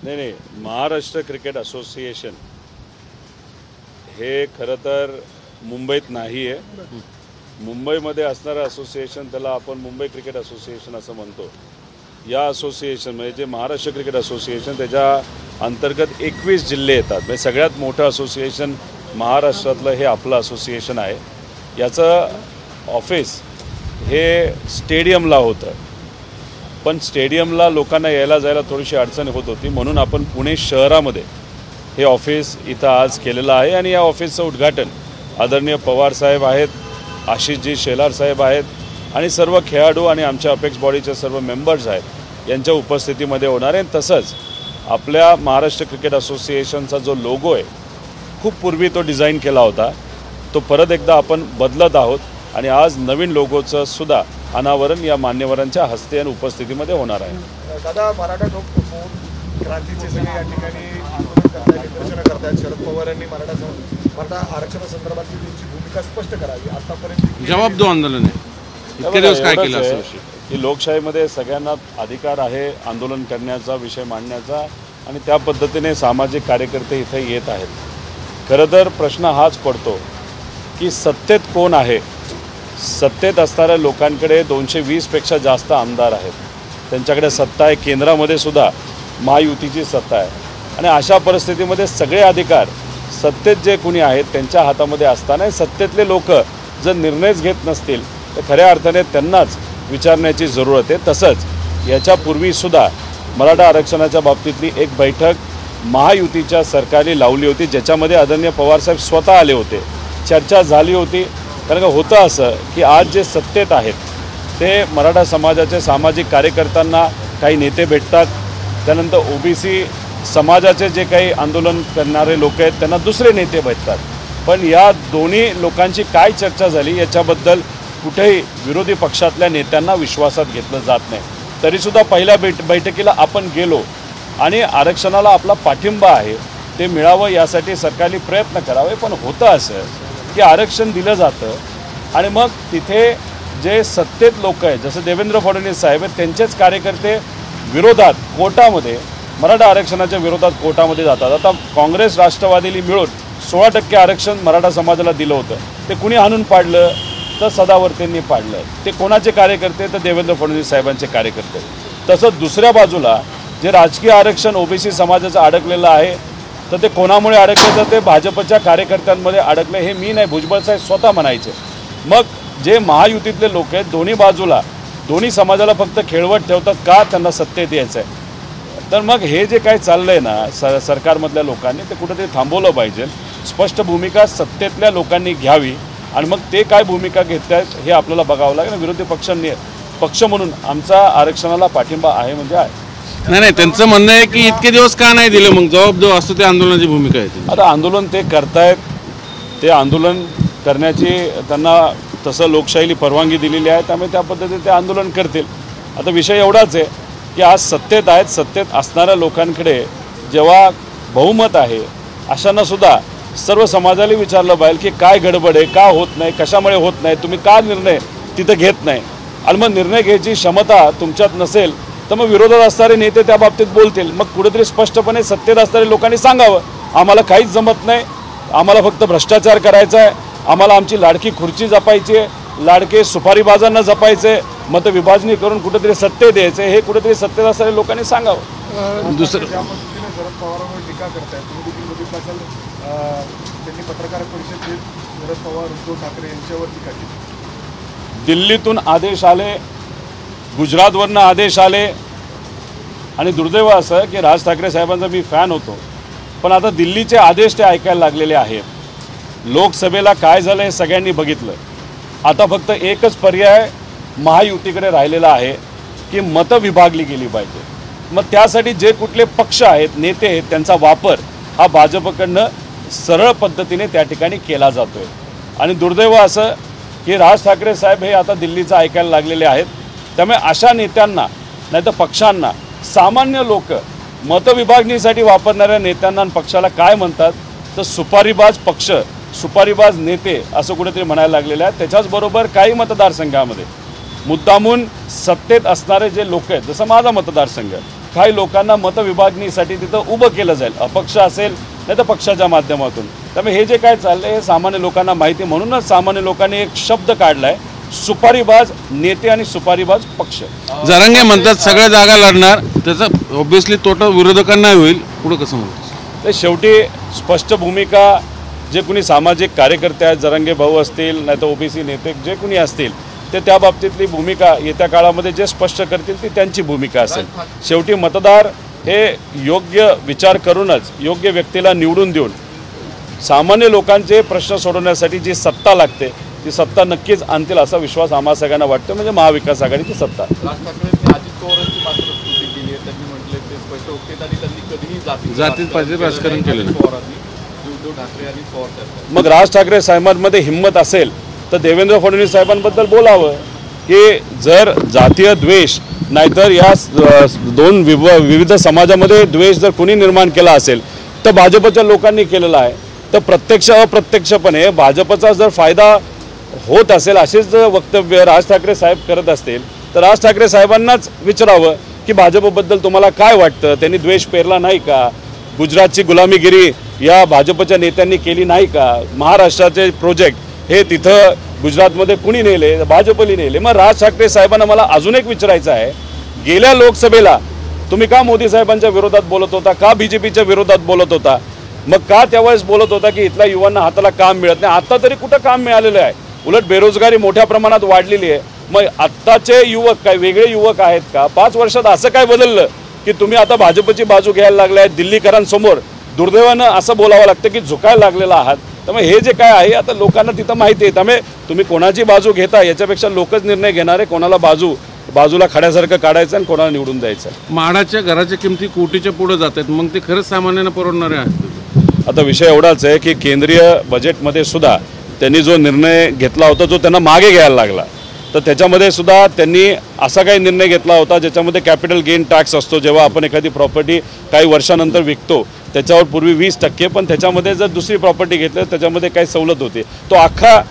नाही, Maharashtra cricket association हे खरं तर मुंबईत नाही आहे. मुंबईमध्ये असणारं असोसिएशन त्याला आपण मुंबई क्रिकेट असोसिएशन असं म्हणतो. या असोसिएशन म्हणजे जे महाराष्ट्र क्रिकेट असोसिएशन त्याच्या अंतर्गत 21 जिल्हे येतात. म्हणजे सगळ्यात मोठं असोसिएशन महाराष्ट्रातलं हे आपलं असोसिएशन आहे. याचं ऑफिस हे स्टेडियमला होतं, पण स्टेडियमला लोकांना यायला जायला थोडीशी अडचण होत होती, म्हणून आपण पुणे शहरामध्ये हे ऑफिस इथं आज केलेलं आहे. आणि या ऑफिसचं उद्घाटन आदरणीय पवार साहेब आहेत, आशिषजी शेलार साहेब आहेत आणि सर्व खेळाडू आणि आमच्या अपेक्स बॉडीचे सर्व मेंबर्स आहेत यांच्या उपस्थितीमध्ये होणार आहे. तसंच आपल्या महाराष्ट्र क्रिकेट असोसिएशनचा जो लोगो आहे खूप पूर्वी तो डिझाईन केला होता, तो परत एकदा आपण बदलत आहोत आणि आज नवीन लोगोचं सुद्धा अनावरण या मान्यवरांच्या हस्ते आणि उपस्थितीमध्ये होणार आहे. दादा, मराठा क्रांतीचे सगळे या ठिकाणी आंदोलन करतायत, निदर्शनं करतायत. शरद पवारांनी मराठा आरक्षणासंदर्भातली त्यांची भूमिका स्पष्ट करावी. आतापर्यंत जवाब दो आंदोलन आहे. इतके दिवस काय केलं असं की लोकशाहीमध्ये सगळ्यांना अधिकार आहे आंदोलन करण्याचा, विषय मांडण्याचा, आणि त्या पद्धतीने सामाजिक कार्यकर्ते इथे येत आहेत. खरं तर प्रश्न हाच पडतो की सत्तेत कोण आहे. सत्तेत असणाऱ्या लोकांकडे 220पेक्षा जास्त आमदार आहेत, त्यांच्याकडे सत्ता आहे. केंद्रामध्ये सुद्धा महायुतीची सत्ता आहे आणि अशा परिस्थितीमध्ये सगळे अधिकार सत्तेत जे कुणी आहेत त्यांच्या हातामध्ये असताना सत्तेतले लोक जर निर्णयच घेत नसतील तर खऱ्या अर्थाने त्यांनाच विचारण्याची जरूरत आहे. तसंच याच्यापूर्वीसुद्धा मराठा आरक्षणाच्या बाबतीतली एक बैठक महायुतीच्या सरकारने लावली होती, ज्याच्यामध्ये आदरणीय पवारसाहेब स्वतः आले होते, चर्चा झाली होती. कारण का होतं असं की आज जे सत्तेत आहेत ते मराठा समाजाचे सामाजिक कार्यकर्त्यांना काही नेते भेटतात, त्यानंतर ओबीसी समाजाचे जे काही आंदोलन करणारे लोक आहेत त्यांना दुसरे नेते भेटतात. पण या दोन्ही लोकांची काय चर्चा झाली याच्याबद्दल कुठेही विरोधी पक्षातल्या नेत्यांना विश्वासात घेतलं जात नाही. तरीसुद्धा पहिल्या बैठकीला आपण गेलो आणि आरक्षणाला आपला पाठिंबा आहे ते मिळावं यासाठी सरकारने प्रयत्न करावे. पण होतं असं की आरक्षण दिलं जातं आणि मग तिथे जे सत्तेत लोक आहेत जसं देवेंद्र फडणवीस साहेब आहेत त्यांचेच कार्यकर्ते विरोधात कोर्टामध्ये मराठा आरक्षणाच्या विरोधात कोर्टामध्ये जातात. आता काँग्रेस राष्ट्रवादीने मिळून 16% आरक्षण मराठा समाजाला दिलं होतं, ते कुणी आणून पाडलं तर सदावर्तेंनी पाडलं. ते कोणाचे कार्यकर्ते तर देवेंद्र फडणवीस साहेबांचे कार्यकर्ते. तसंच दुसऱ्या बाजूला जे राजकीय आरक्षण ओबीसी समाजाचं अडकलेलं आहे तर ते कोणामुळे अडकले तर ते भाजपच्या कार्यकर्त्यांमध्ये अडकले, हे मी नाही भुजबळ साहेब स्वतः म्हणायचे. मग जे महायुतीतले लोक आहेत दोन्ही बाजूला दोन्ही समाजाला फक्त खेळवत ठेवतात का, त्यांना सत्तेत यायचं आहे. तर मग हे जे काही चाललं आहे ना सरकारमधल्या लोकांनी ते कुठेतरी थांबवलं पाहिजे. स्पष्ट भूमिका सत्तेतल्या लोकांनी घ्यावी आणि मग ते काय भूमिका घेत आहेत हे आपल्याला बघावं लागेल. विरोधी पक्षांनी पक्ष म्हणून आमचा आरक्षणाला पाठिंबा आहे म्हणजे आहे. नाही, त्यांचं म्हणणं आहे की इतके दिवस का नाही दिलं, मग जबाब दो असं ते आंदोलनाची भूमिका आहे. आता आंदोलन ते करतायत, ते आंदोलन करण्याची त्यांना तसं लोकशाहीला परवानगी दिलेली आहे, त्यामुळे त्या पद्धतीने ते आंदोलन करतील. आता विषय एवढाच आहे की आज सत्तेत आहेत, सत्तेत असणाऱ्या लोकांकडे जेव्हा बहुमत आहे अशांनासुद्धा सर्व समाजाला विचारलं पाहिजे की काय गडबड आहे, का होत नाही, कशामुळे होत नाही, तुम्ही का निर्णय तिथं घेत नाही. आणि मग निर्णय घ्यायची क्षमता तुमच्यात नसेल तर मग विरोधात असणारे नेते त्या बाबतीत बोलतील. मग कुठेतरी स्पष्टपणे सत्तेत असणाऱ्या लोकांनी सांगावं आम्हाला काहीच जमत नाही, आम्हाला फक्त भ्रष्टाचार करायचा आहे, आम्हाला आमची लाडकी खुर्ची जपायची आहे, लाडके सुपारीबाजांना जपायचे, मतविभाजनी करून कुठेतरी सत्तेत द्यायचे, हे कुठेतरी सत्तेत असणाऱ्या लोकांनी सांगावं. दुसरं ज्या पद्धतीने शरद पवारांवर टीका करतायत तुम्ही देखील बघितलं असाल, त्यांनी पत्रकार परिषदेत शरद पवार उद्धव ठाकरे यांच्यावर टीका केली. दिल्लीतून आदेश आले, गुजरातवरनं आदेश आले आणि दुर्दैव असं की राज ठाकरे साहेबांचा मी फॅन होतो, पण आता दिल्लीचे आदेश ते ऐकायला लागलेले आहेत. लोकसभेला काय झालं हे सगळ्यांनी बघितलं. आता फक्त एकच पर्याय महायुतीकडे राहिलेला आहे की मतं विभागली गेली पाहिजे. मग त्यासाठी जे कुठले पक्ष आहेत, नेते आहेत, त्यांचा वापर हा भाजपकडनं सरळ पद्धतीने त्या ठिकाणी केला जातो आहे. आणि दुर्दैव असं की राज ठाकरे साहेब हे आता दिल्लीचं ऐकायला लागलेले आहेत. त्यामुळे अशा नेत्यांना नाही तर पक्षांना सामान्य लोक मतविभागणीसाठी वापरणाऱ्या नेत्यांना आणि पक्षाला काय म्हणतात तर सुपारीबाज पक्ष, सुपारीबाज नेते असं कुठेतरी म्हणायला लागलेलं आहे. त्याच्याचबरोबर काही मतदारसंघामध्ये मुद्दामून सत्तेत असणारे जे लोक आहेत, जसं माझा मतदारसंघ काही लोकांना मतविभागणीसाठी तिथं उभं केलं जाईल, अपक्ष असेल नाही तर पक्षाच्या माध्यमातून. त्यामुळे हे जे काय चाललंय हे सामान्य लोकांना माहिती, म्हणूनच सामान्य लोकांनी एक शब्द काढलाय, सुपारीबाज नेते आणि सुपारीबाज पक्ष. जरांगे म्हणतात सगळ्या जागा लढणार, त्याचा ऑब्व्हियसली तोटा विरोधकांना होईल, पुढे कसं म्हणतात? ते शेवटी स्पष्ट भूमिका जे कुणी सामाजिक कार्यकर्ते आहेत, जरांगे भाऊ असतील नाही तर ओबीसी नेते जे कुणी असतील, ते त्या बाबतीतली भूमिका येत्या काळामध्ये जे स्पष्ट करतील ती त्यांची भूमिका असेल. शेवटी मतदार हे योग्य विचार करूनच योग्य व्यक्तीला निवडून देऊन सामान्य लोकांचे प्रश्न सोडवण्यासाठी जी सत्ता लागते ती सत्ता नक्कीच आणतील असा विश्वास आम्हा सगळ्यांना वाटतो. म्हणजे महाविकास आघाडीची सत्ता. राज ठाकरेंनी अजित पवारांची मात्र स्तुती केली आहे. त्यांनी म्हटले ते स्पष्ट होते आणि त्यांनी कधीही जातीत पाहिजे राजकारण केलं नाही. उद्धव ठाकरे आणि पवार. मग राज ठाकरे साहेबांमध्ये हिंमत असेल तर देवेंद्र फडणवीस साहेबांबद्दल बोलावं की जर जातीय द्वेष नाहीतर या दोन विविध समाजामध्ये द्वेष जर कोणी निर्माण केला असेल तर भाजपच्या लोकांनी केलेला आहे. तर प्रत्यक्ष अप्रत्यक्षपणे भाजपचा जर फायदा होत असेल असेच वक्तव्य राज ठाकरे साहेब करत असतील तर राज ठाकरे साहेबांनाच विचारावं की भाजपबद्दल तुम्हाला काय वाटतं, त्यांनी द्वेष पेरला नाही का, गुजरातची गुलामीगिरी या भाजपच्या नेत्यांनी केली नाही का, महाराष्ट्राचे प्रोजेक्ट हे तिथं गुजरातमध्ये कुणी नेले, भाजपने नेले. मग राज ठाकरे साहेबांना मला अजून एक विचारायचं आहे, गेल्या लोकसभेला तुम्ही का मोदी साहेबांच्या विरोधात बोलत होता, का बीजेपीच्या विरोधात बोलत होता, मग का त्यावेळेस बोलत होता की इथल्या युवांना हाताला काम मिळत नाही. आता तरी कुठं काम मिळालेलं आहे, उलट बेरोजगारी मोठ्या प्रमाणात वाढलेली आहे. मग आत्ताचे युवक काय वेगळे युवक आहेत का? 5 वर्षात असं काय बदललं की तुम्ही आता भाजपची बाजू घ्यायला लागलाय? दिल्लीकरांसमोर दुर्दैवानं असं बोलावं लागतं की झुकायला लागलेला आहात. त्यामुळे हे जे काय आहे आता लोकांना तिथं माहिती आहे. त्यामुळे तुम्ही कोणाची बाजू घेता याच्यापेक्षा लोकच निर्णय घेणार आहे कोणाला बाजूला खड्यासारखं काढायचं आणि कोणाला निवडून द्यायचं. म्हाडाच्या घराच्या किमती कोटीच्या पुढे जात आहेत, मग ते खरंच सामान्यांना परवडणार आहे? आता विषय एवढाच आहे की केंद्रीय बजेटमध्ये सुद्धा त्यांनी जो निर्णय घेतला होता जो त्यांना मागे घ्यायला लागला, तर त्याच्यामध्ये सुद्धा त्यांनी असा काही निर्णय घेतला होता ज्याच्यामध्ये कॅपिटल गेन टॅक्स असतो. जेव्हा आपण एखादी प्रॉपर्टी काही वर्षानंतर विकतो त्याच्यावर पूर्वी 20%, पण त्याच्यामध्ये जर दुसरी प्रॉपर्टी घेतली त्याच्यामध्ये काही सवलत होती. तो अख्खा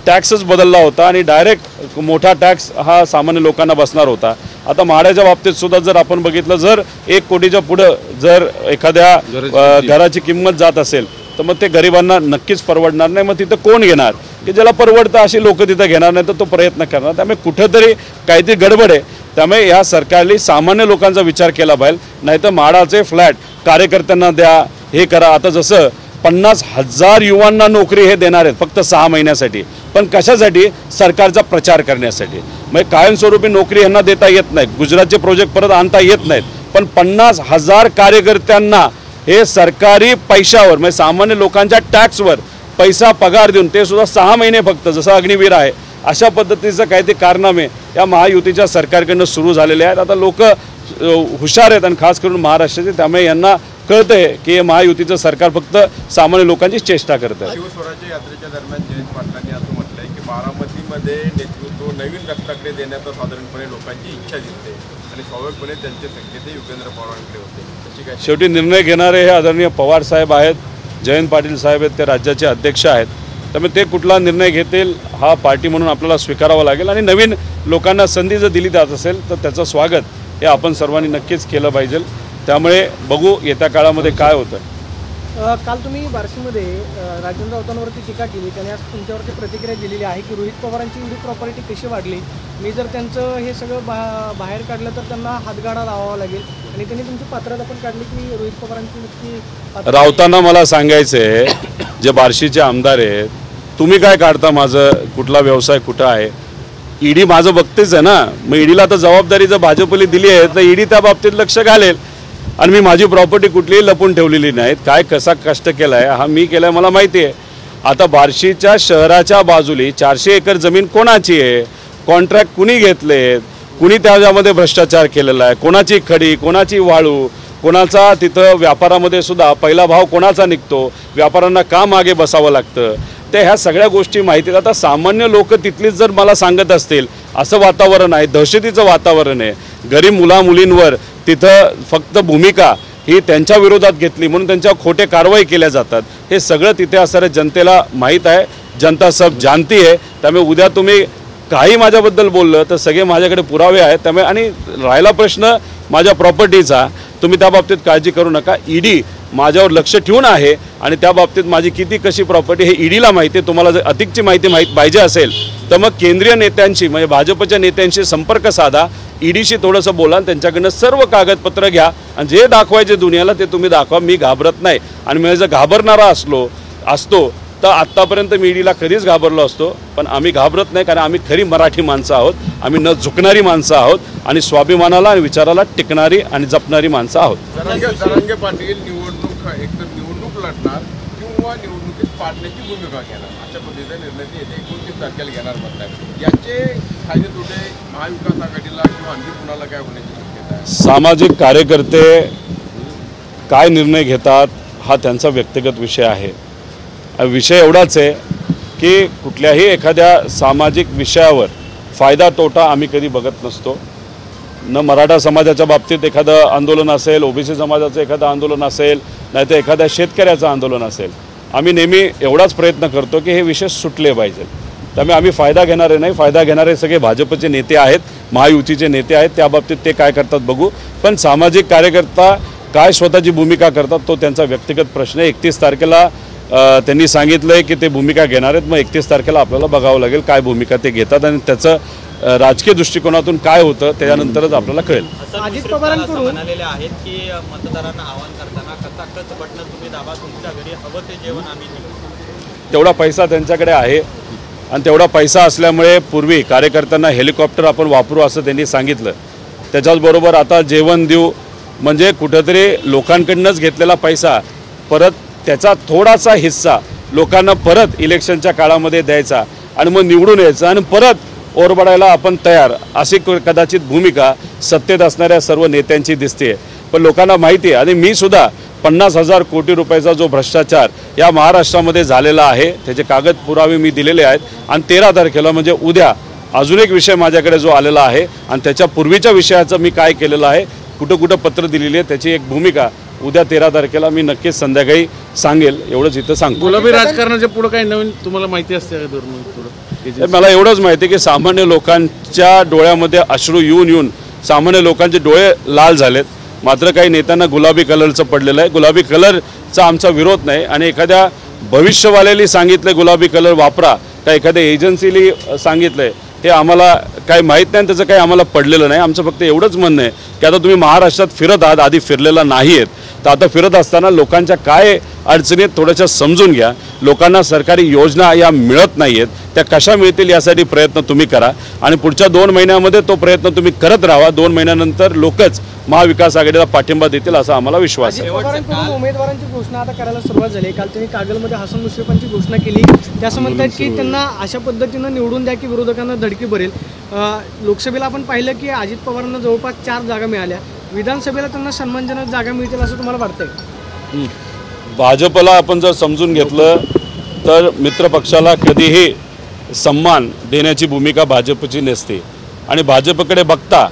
टॅक्सच बदलला होता आणि डायरेक्ट मोठा टॅक्स हा सामान्य लोकांना बसणार होता. आता म्हाडाच्या बाबतीत सुद्धा जर आपण बघितलं, जर 1 कोटीच्या पुढं जर एखाद्या घराची किंमत जात असेल तर मग ते गरिबांना नक्कीच परवडणार नाही. मग तिथं कोण घेणार की ज्याला परवडतं अशी लोक तिथं घेणार नाही तर तो प्रयत्न करणार. त्यामुळे कुठंतरी काहीतरी गडबड आहे. त्यामुळे या सरकारने सामान्य लोकांचा विचार केला पाहिजे. नाहीतर म्हाडाचे फ्लॅट कार्यकर्त्यांना द्या, हे करा. आता जसं 50,000 युवांना नोकरी हे देणार आहेत फक्त 6 महिन्यासाठी, पण कशासाठी? सरकारचा प्रचार करण्यासाठी. मग कायमस्वरूपी नोकरी यांना देता येत नाही, गुजरातचे प्रोजेक्ट परत आणता येत नाहीत, पण 50,000 कार्यकर्त्यांना हे सरकारी पैशावर म्हणजे सामान्य लोकांच्या टॅक्सवर पैसा पगार देऊन ते सुद्धा 6 महिने फक्त, जसं अग्निवीर आहे अशा पद्धतीचं काही ते कारनामे या महायुतीच्या सरकारकडनं सुरू झालेले आहेत. आता लोक हुशार आहेत आणि खास करून महाराष्ट्राचे, त्यामुळे यांना कळतंय की महायुतीचं सरकार फक्त सामान्य लोकांची चेष्टा करत आहे. शिवस्वराज्य यात्रेच्या दरम्यान जयंत पाटलांनी असं म्हटलंय की बारामतीमध्ये नेतृत्व नवीन रक्ताकडे देण्याचा साधारणपणे लोकांची इच्छा दिसते आणि स्वाभाविकपणे त्यांचे संकेत युगेंद्र पवारांकडे होते. तशी काय शेवटी निर्णय घेणारे हे आदरणीय पवार साहेब आहेत, जयंत पाटील साहेब आहेत, ते राज्याचे अध्यक्ष आहेत. त्यामुळे ते कुठला निर्णय घेतील हा पार्टी म्हणून आपल्याला स्वीकारावा लागेल आणि नवीन लोकांना संधी जर दिली जात असेल तर त्याचं स्वागत हे आपण सर्वांनी नक्कीच केलं पाहिजे. त्यामुळे बघू येत्या काळामध्ये काय होतं. काल तुम्ही बार्शीमध्ये राजेंद्र राऊतांवरती टीका केली, त्याने आज तुमच्यावरती प्रतिक्रिया दिलेली आहे की रोहित पवारांची एवढी प्रॉपर्टी कशी वाढली, मी जर त्यांचं हे सगळं बाहेर काढलं तर त्यांना हातगाडा लावावा लागेल, आणि त्यांनी तुमची पात्रता पण काढली की रोहित पवारांची नक्की. राऊतांना मला सांगायचंय, जे बार्शीचे आमदार आहेत, तुम्ही काय काढता माझं कुठला व्यवसाय कुठं आहे? ईडी माझं बघतेच आहे ना. मग ईडीला आता जबाबदारी जर भाजपने दिली आहे तर ईडी त्या बाबतीत लक्ष घालेल. आणि मी माझी प्रॉपर्टी कुठलीही लपून ठेवलेली नाहीत. काय कसा कष्ट केला आहे हा मी केला आहे मला माहिती आहे. आता बार्शीच्या शहराच्या बाजूली 400 एकर जमीन कोणाची आहे, कॉन्ट्रॅक्ट कुणी घेतलेत, कुणी त्याच्यामध्ये भ्रष्टाचार केलेला आहे, कोणाची खडी, कोणाची वाळू, कोणाचा तिथं व्यापारामध्ये सुद्धा पहिला भाव कोणाचा निघतो, व्यापाऱ्यांना का मागे बसावं लागतं, ते ह्या सगळ्या गोष्टी माहिती आहेत. आता सामान्य लोक तिथलीच जर मला सांगत असतील असं वातावरण आहे, दहशतीचं वातावरण आहे, गरीब मुलामुलींवर तिथं फक्त भूमिका ही त्यांच्या विरोधात घेतली म्हणून त्यांच्यावर खोटे कारवाई केल्या जातात, हे सगळं तिथे असणाऱ्या जनतेला माहीत आहे. जनता सब जानती आहे. त्यामुळे उद्या तुम्ही काही माझ्याबद्दल बोललं तर सगळे माझ्याकडे पुरावे आहेत. त्यामुळे आणि राहिला प्रश्न माझ्या प्रॉपर्टीचा, तुम्ही त्या बाबतीत काळजी करू नका. ईडी माझ्यावर लक्ष ठेवून आहे आणि त्या बाबतीत माझी किती कशी प्रॉपर्टी हे ईडीला माहिती आहे. तुम्हाला जर अधिकची माहिती पाहिजे असेल तर मग केंद्रीय नेत्यांशी म्हणजे भाजपच्या नेत्यांशी संपर्क साधा, ईडीशी थोडंसं बोला, त्यांच्याकडनं सर्व कागदपत्र घ्या आणि जे दाखवायचे दुनियाला ते तुम्ही दाखवा. मी घाबरत नाही आणि मी जर घाबरणारा असतो तर आत्तापर्यंत मी ईडीला कधीच घाबरलो असतो. पण आम्ही घाबरत नाही, कारण आम्ही खरी मराठी माणसं आहोत. आम्ही न झुकणारी माणसं आहोत आणि स्वाभिमानाला आणि विचाराला टिकणारी आणि जपणारी माणसं आहोत. जरांगे पाटील एकतर निवडणूक लढणार किंवा निवडणुकीत पाडण्याची भूमिका घेणार अशा पद्धतीचा निर्णय ते येते 29 तारखेला घेणार म्हणतात. याचे फायदे तोटे महाविकास आघाडीला किंवा आणखी कुणाला काय होण्याची शक्यता आहे? सामाजिक कार्यकर्ते काय निर्णय घेतात हा त्यांचा व्यक्तिगत विषय आहे. विषय एवढाच आहे की कुठल्याही एखाद्या सामाजिक विषयावर फायदा तोटा आम्ही कधी बघत नसतो. न मराठा समाजाच्या बाबतीत एखादं आंदोलन असेल, ओबीसी समाजाचं एखादं आंदोलन असेल, नाही तर एखाद्या शेतकऱ्याचं आंदोलन असेल, आम्ही नेहमी एवढाच प्रयत्न करतो की हे विषय सुटले पाहिजेत. त्यामुळे आम्ही फायदा घेणारे नाही, फायदा घेणारे सगळे भाजपचे नेते आहेत, महायुतीचे नेते आहेत. त्या बाबतीत ते काय करतात बघू. पण सामाजिक कार्यकर्ता काय स्वतःची भूमिका करतात तो त्यांचा व्यक्तिगत प्रश्न आहे. 31 तारखेला त्यांनी सांगितलं आहे की ते भूमिका घेणार आहेत. मग 31 तारखेला आपल्याला बघावं लागेल काय भूमिका ते घेतात आणि त्याचं राजकीय दृष्टिकोनातून काय होतं त्याच्यानंतरच आपल्याला कळेल. अजित पवारांकडून म्हणालेले आहेत की मतदारांना आवाहन करताना कचाकच बटन तुम्ही दाबा, तुमच्या घरी हवं ते जेवण आम्ही देऊ. तेवढा पैसा त्यांच्याकडे आहे आणि तेवढा पैसा असल्यामुळे पूर्वी कार्यकर्त्यांना हेलिकॉप्टर आपण वापरू असं त्यांनी सांगितलं. त्याच्याचबरोबर आता जेवण देऊ म्हणजे कुठंतरी लोकांकडूनच घेतलेला पैसा परत त्याचा थोडासा हिस्सा लोकांना परत इलेक्शनच्या काळामध्ये द्यायचा आणि मग निवडून यायचं आणि परत ओरबडायला आपण तयार, अशी कदाचित भूमिका सत्तेत असणाऱ्या सर्व नेत्यांची दिसते. पण लोकांना माहिती आहे आणि मी सुद्धा 50,000 कोटी रुपयाचा जो भ्रष्टाचार या महाराष्ट्रामध्ये झालेला आहे त्याचे कागद पुरावे मी दिलेले आहेत. आणि 13 तारखेला म्हणजे उद्या अजून एक विषय माझ्याकडे जो आलेला आहे आणि त्याच्या पूर्वीच्या विषयाचं मी काय केलेलं आहे, कुठं कुठं पत्र दिलेली आहे, त्याची एक भूमिका उद्या 13 तारखेला मी नक्कीच संध्याकाळी सांगेल. एवढंच इथं सांगतो. गुलाबी राजकारणाच्या पुढे काही नवीन तुम्हाला माहिती असते का? मला एवढंच माहिती आहे की सामान्य लोकांच्या डोळ्यामध्ये अश्रू येऊन सामान्य लोकांचे डोळे लाल झालेत. मात्र काही नेत्यांना गुलाबी कलरचं पडलेलं आहे. गुलाबी कलरचा आमचा विरोध नाही आणि एखाद्या भविष्यवाल्याने सांगितलं गुलाबी कलर वापरा का एखाद्या एजन्सीली सांगितलं आहे हे आम्हाला काही माहीत नाही, त्याचं काही आम्हाला पडलेलं नाही. आमचं फक्त एवढंच म्हणणं आहे की आता तुम्ही महाराष्ट्रात फिरत आहात, आधी फिरलेला नाही आहेत, तर आता फिरत असताना लोकांच्या काय अडचणीत थोड्याशा समजून घ्या. लोकांना सरकारी योजना या मिळत नाही आहेत, त्या कशा मिळतील यासाठी प्रयत्न तुम्ही करा आणि पुढच्या 2 महिन्यामध्ये तो प्रयत्न तुम्ही करत राहा. 2 महिन्यानंतर लोकच महाविकास आघाडीला पाठिंबा देतील असा आम्हाला विश्वास आहे. पवारांकडून उमेदवारांची घोषणा आता करायला सुरुवात झाली. काल त्यांनी कागलमध्ये हसन मुश्रीफांची घोषणा केली. ते असं म्हणतात की त्यांना अशा पद्धतीनं निवडून द्या की विरोधकांना धडकी भरेल. लोकसभेला आपण पाहिलं की अजित पवारांना जवळपास 4 जागा मिळाल्या. विधानसभेला त्यांना सन्मानजनक जागा मिळतील असं तुम्हाला वाटतंय? भाजपला आपण जर समजून घेतलं तर मित्रपक्षाला कधीही सन्मान देण्याची भूमिका भाजपची नसते आणि भाजपकडे बघता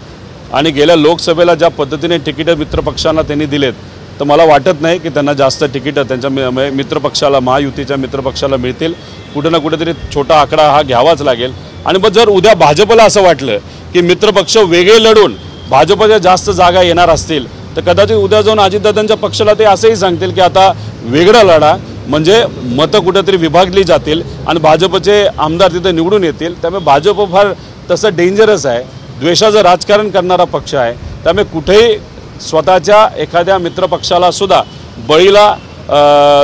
आणि गेल्या लोकसभेला ज्या पद्धतीने तिकीटं मित्रपक्षांना त्यांनी दिलेत तर मला वाटत नाही की त्यांना जास्त तिकीटं त्यांच्या मित्रपक्षाला महायुतीच्या मित्रपक्षाला मिळतील. कुठं ना कुठेतरी छोटा आकडा हा घ्यावाच लागेल. आणि मग जर उद्या भाजपला असं वाटलं की मित्रपक्ष वेगळे लढून भाजपच्या जास्त जागा येणार असतील तर कदाचित उद्या जाऊन अजितदादांच्या पक्षाला ते असंही सांगतील की आता वेगळं लढा, म्हणजे मतं कुठेतरी विभागली जातील आणि भाजपचे आमदार तिथे निवडून येतील. त्यामुळे भाजप फार तसं डेंजरस आहे, द्वेषाचं राजकारण करणारा पक्ष आहे. त्यामुळे कुठेही स्वतःच्या एखाद्या मित्रपक्षाला सुद्धा बळीला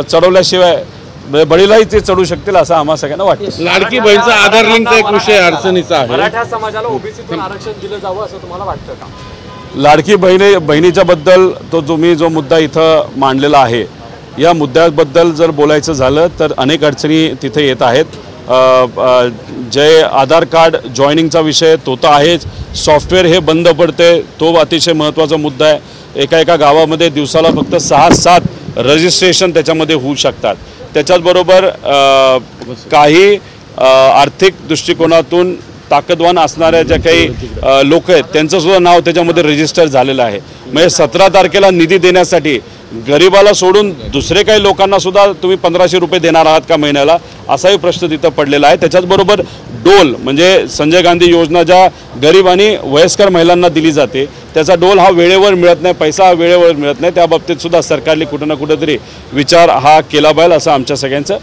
चढवल्याशिवाय बळीलाही ते चढू शकतील असं आम्हा सगळ्यांना वाटतं. लाडकी बहीणचा आधार लिंकचा एक विषय अडचणीचा आहे. मराठा समाजाला ओबीसीतून आरक्षण दिलं जावं असं तुम्हाला वाटतं का? लाडकी बहिणीच्या बद्दल तुम्ही जो मुद्दा इथं मांडलेला आहे या मुद्द्याबद्दल जर बोलायचं झालं तर अनेक अडचणी तिथे येत आहेत. जे आधार कार्ड जॉईनिंगचा विषय तो तर आहेच. सॉफ्टवेअर हे बंद पडते तो अतिशय महत्त्वाचा मुद्दा आहे. एका गावामध्ये दिवसाला फक्त 6-7 रजिस्ट्रेशन त्याच्यामध्ये होऊ शकतात. त्याच्याचबरोबर काही आर्थिक दृष्टिकोनातून ताकदवान असणाऱ्या ज्या काही लोक आहेत त्यांचंसुद्धा नाव त्याच्यामध्ये रजिस्टर झालेलं आहे. म्हणजे 17 तारखेला निधी देण्यासाठी गरिबाला सोडून दुसरे काही लोकांना सुद्धा तुम्ही 1500 रुपये देणार आहात का महिन्याला, असाही प्रश्न तिथं पडलेला आहे. त्याच्याचबरोबर डोल म्हणजे संजय गांधी योजना ज्या गरीब आणि वयस्कर महिलांना दिली जाते त्याचा डोल हा वेळेवर मिळत नाही, पैसा हा वेळेवर मिळत नाही, त्या बाबतीत सुद्धा सरकारने कुठं ना कुठंतरी विचार हा केला पाहिजे असं आमच्या सगळ्यांचं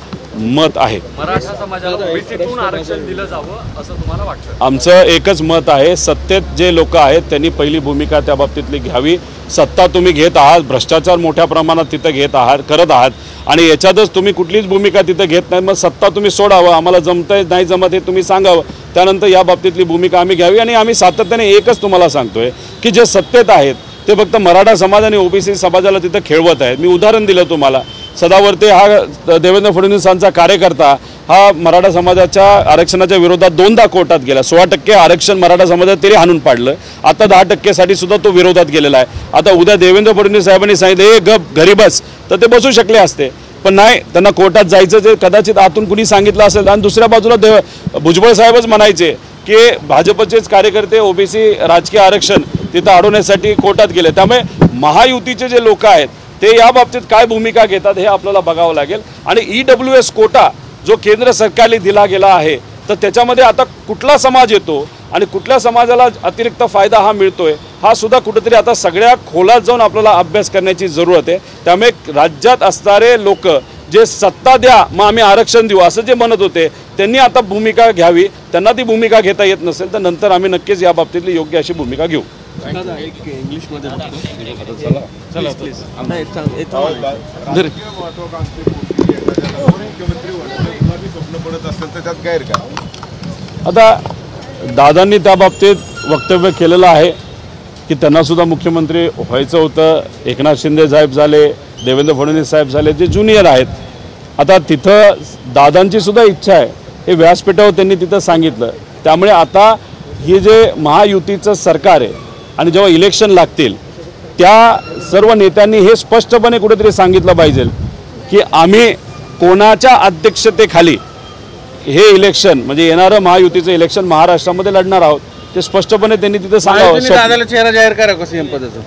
मत आहे. मराठा समाजाला ओबीसीतून आरक्षण दिलं जावं असं तुम्हाला वाटतं? आमचं एकच मत आहे, सत्तेत जे लोक आहेत त्यांनी पहिली भूमिका त्या बाबतीतली घ्यावी. सत्ता तुम्ही घेत आहात, भ्रष्टाचार मोठ्या प्रमाणात तिथं करत आहात आणि याच्यातच तुम्ही कुठलीच भूमिका तिथं घेत नाही. मग सत्ता तुम्ही सोडावं, आम्हाला जमतंय नाही जमत हे तुम्ही सांगावं, त्यानंतर या बाबतीतली भूमिका आम्ही घ्यावी. आणि आम्ही सातत्याने एकच तुम्हाला सांगतोय की जे सत्तेत आहेत ते फक्त मराठा समाज आणि ओबीसी समाजाला तिथं खेळवत आहेत. मी उदाहरण दिलं तुम्हाला, सदावर्ते हा देवेंद्र फडणवीसांचा कार्यकर्ता हा मराठा समाजाच्या आरक्षणाच्या विरोधात 2दा कोर्टात गेला. 16% आरक्षण मराठा समाजात तरी हाणून पाडलं. आता 10% सुद्धा तो विरोधात गेलेला आहे. आता उद्या देवेंद्र फडणवीस साहेबांनी सांगितलं हे गप घरी बस, तर ते बसू शकले असते, पण नाही, त्यांना कोर्टात जायचं ते कदाचित आतून कुणी सांगितलं असेल. आणि दुसऱ्या बाजूला भुजबळ साहेबच म्हणायचे की भाजपचेच कार्यकर्ते ओबीसी राजकीय आरक्षण तिथं अडवण्यासाठी कोर्टात गेले. त्यामुळे महायुतीचे जे लोक आहेत ते या बाबतीत काय भूमिका घेतात हे आपल्याला बघावं लागेल. आणि EWS कोटा जो केंद्र सरकारने दिला गेला आहे तर त्याच्यामध्ये आता कुठला समाज येतो आणि कुठल्या समाजाला अतिरिक्त फायदा हा मिळतोय हा सुद्धा कुठेतरी आता सगळ्या खोलात जाऊन आपल्याला अभ्यास करण्याची जरूरत आहे. त्यामुळे राज्यात असणारे लोक जे सत्ता द्या मग आम्ही आरक्षण देऊ असं जे म्हणत होते त्यांनी आता भूमिका घ्यावी. त्यांना ती भूमिका घेता येत नसेल तर नंतर आम्ही नक्कीच या बाबतीतली योग्य अशी भूमिका घेऊ. इंग्लिशमध्ये आता दादांनी त्या बाबतीत वक्तव्य केलेलं आहे की त्यांना सुद्धा मुख्यमंत्री व्हायचं होतं. एकनाथ शिंदे साहेब झाले, देवेंद्र फडणवीस साहेब झाले, जे ज्युनियर आहेत. आता तिथं दादांची सुद्धा इच्छा आहे हे व्यासपीठावर त्यांनी तिथं सांगितलं. त्यामुळे आता हे जे महायुतीचं सरकार आहे आणि जेव्हा इलेक्शन लागतील त्या सर्व नेत्यांनी हे स्पष्टपणे कुठेतरी सांगितलं पाहिजे की आम्ही कोणाच्या अध्यक्षतेखाली हे इलेक्शन म्हणजे येणारं महायुतीचं इलेक्शन महाराष्ट्रामध्ये लढणार आहोत ते स्पष्टपणे त्यांनी तिथे सांगावं. चेहरा जाहीर करा कसं पद्धतीचं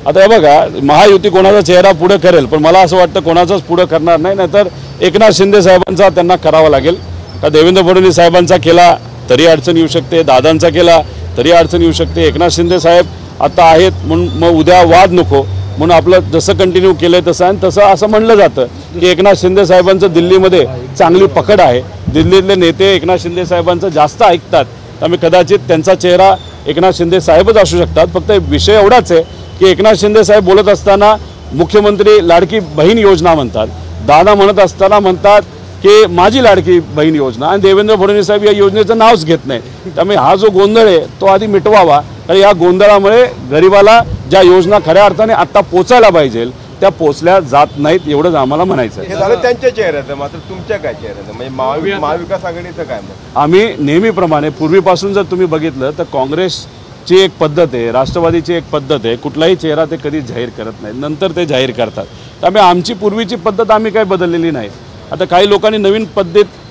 आता हे बघा, महायुती कोणाचा चेहरा पुढे करेल पण मला असं वाटतं कोणाचाच पुढे करणार नाही. नाहीतर एकनाथ शिंदे साहेबांचा त्यांना करावा लागेल. का देवेंद्र फडणवीस साहेबांचा केला तरी अडचण येऊ शकते, दादांचा केला तरी अडचण येऊ शकते. एकनाथ शिंदे साहेब आता आहेत म्हणून मग उद्या वाद नको म्हणून आपलं जसं कंटिन्यू केलं तसं आणि तसं असं म्हणलं जातं की एकनाथ शिंदे साहेबांचं दिल्लीमध्ये चांगली पकड आहे. दिल्लीतले नेते एकनाथ शिंदे साहेबांचं जास्त ऐकतात. त्यामुळे कदाचित त्यांचा चेहरा एकनाथ शिंदे साहेबच असू शकतात. फक्त विषय एवढाच आहे की एकनाथ शिंदे साहेब बोलत असताना मुख्यमंत्री लाडकी बहीण योजना म्हणतात, दादा म्हणत असताना म्हणतात की माझी लाडकी बहीण योजना, आणि देवेंद्र फडणवीस साहेब या योजनेचं नावच घेत नाही. त्यामुळे हा जो गोंधळ आहे तो आधी मिटवावा. कारण या गोंधळामुळे गरिबाला ज्या योजना खऱ्या अर्थाने आत्ता पोचायला पाहिजे त्या पोचल्या जात नाहीत एवढंच आम्हाला म्हणायचं आहे. हे झालं त्यांच्या चेहऱ्याचं, मात्र तुमच्या काय चेहऱ्याचं म्हणजे महाविकास आघाडीचं काय मत? आम्ही नेहमीप्रमाणे पूर्वीपासून जर तुम्ही बघितलं तर काँग्रेसची एक पद्धत आहे, राष्ट्रवादीची एक पद्धत आहे, कुठलाही चेहरा ते कधी जाहीर करत नाहीत, नंतर ते जाहीर करतात. त्यामुळे आमची पूर्वीची पद्धत आम्ही काही बदललेली नाही. आता काही लोकांनी नवीन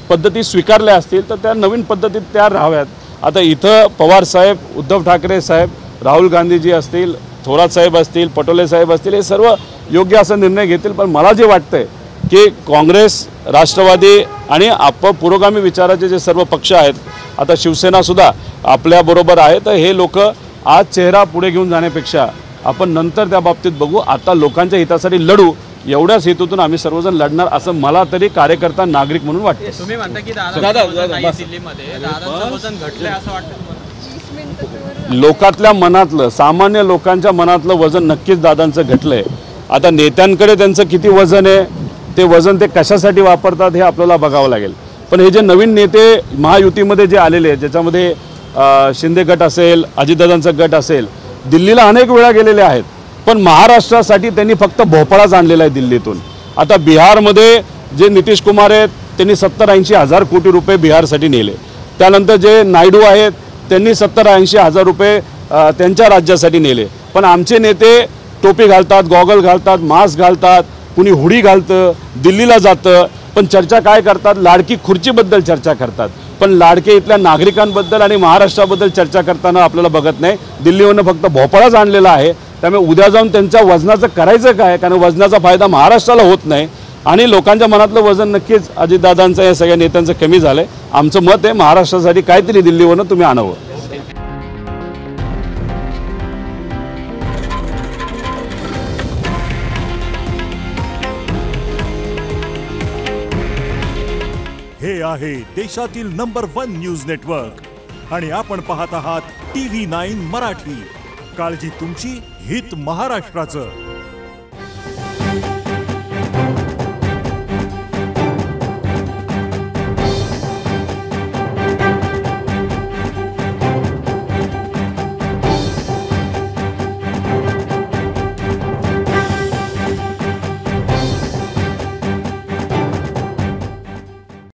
पद्धती स्वीकारल्या असतील तर त्या नवीन पद्धतीत त्या राहाव्यात. आता इथं पवार साहेब, उद्धव ठाकरे साहेब, राहुल गांधीजी असतील, थोरात साहेब असतील, पटोले साहेब असतील, हे सर्व योग्य असा निर्णय घेतील. पण मला जे वाटतंय की काँग्रेस, राष्ट्रवादी आणि पुरोगामी विचाराचे जे सर्व पक्ष आहेत, आता शिवसेनासुद्धा आपल्याबरोबर आहे, तर हे लोक आज चेहरा पुढे घेऊन जाण्यापेक्षा आपण नंतर त्या बाबतीत बघू. आता लोकांच्या हितासाठी लढू एवढ्याच हेतूतून आम्ही सर्वजण लढणार असं मला तरी कार्यकर्ता नागरिक म्हणून वाटतं. तुम्ही म्हणता की दिल्लीमध्ये दादांचं वजन घटलंय असं वाटतं? लोकातल्या मनातलं, सामान्य लोकांच्या मनातलं वजन नक्कीच दादांचं घटलंय. आता नेत्यांकडे त्यांचं किती वजन आहे, ते वजन ते कशासाठी वापरतात हे आपल्याला बघावं लागेल. पण हे जे नवीन नेते महायुतीमध्ये जे आलेले आहेत, ज्याच्यामध्ये शिंदे गट असेल, अजितदादांचा गट असेल, दिल्लीला अनेक वेळा गेलेले आहेत. पण महाराष्ट्रासाठी त्यांनी फक्त भोपाळाच आणलेला आहे दिल्लीतून. आता बिहारमध्ये जे नितीश कुमार आहेत त्यांनी 70-80 हजार कोटी रुपये बिहारसाठी नेले. त्यानंतर जे नायडू आहेत त्यांनी 70-80 हजार रुपये त्यांच्या राज्यासाठी नेले. पण आमचे नेते टोपी घालतात, गॉगल घालतात, मास्क घालतात, कुणी हुडी घालतं, दिल्लीला जातं, पण चर्चा काय करतात? लाडकी खुर्चीबद्दल चर्चा करतात. पण लाडके इथल्या नागरिकांबद्दल आणि महाराष्ट्राबद्दल चर्चा करताना आपल्याला बघत नाही. दिल्लीवरनं फक्त भोपाळाच आणलेला आहे. त्यामुळे उद्या जाऊन त्यांच्या वजनाचं करायचं काय? कारण वजनाचा फायदा महाराष्ट्राला होत नाही आणि लोकांच्या मनातलं वजन नक्कीच अजितदादांचं या सगळ्या नेत्यांचं कमी झालं आहे. आमचं मत आहे महाराष्ट्रासाठी काहीतरी दिल्लीवरनं तुम्ही आणावं. हे आहे देशातील नंबर 1 न्यूज नेटवर्क आणि आपण पाहत आहात TV9 मराठी. काळजी तुमची, हित महाराष्ट्राचं.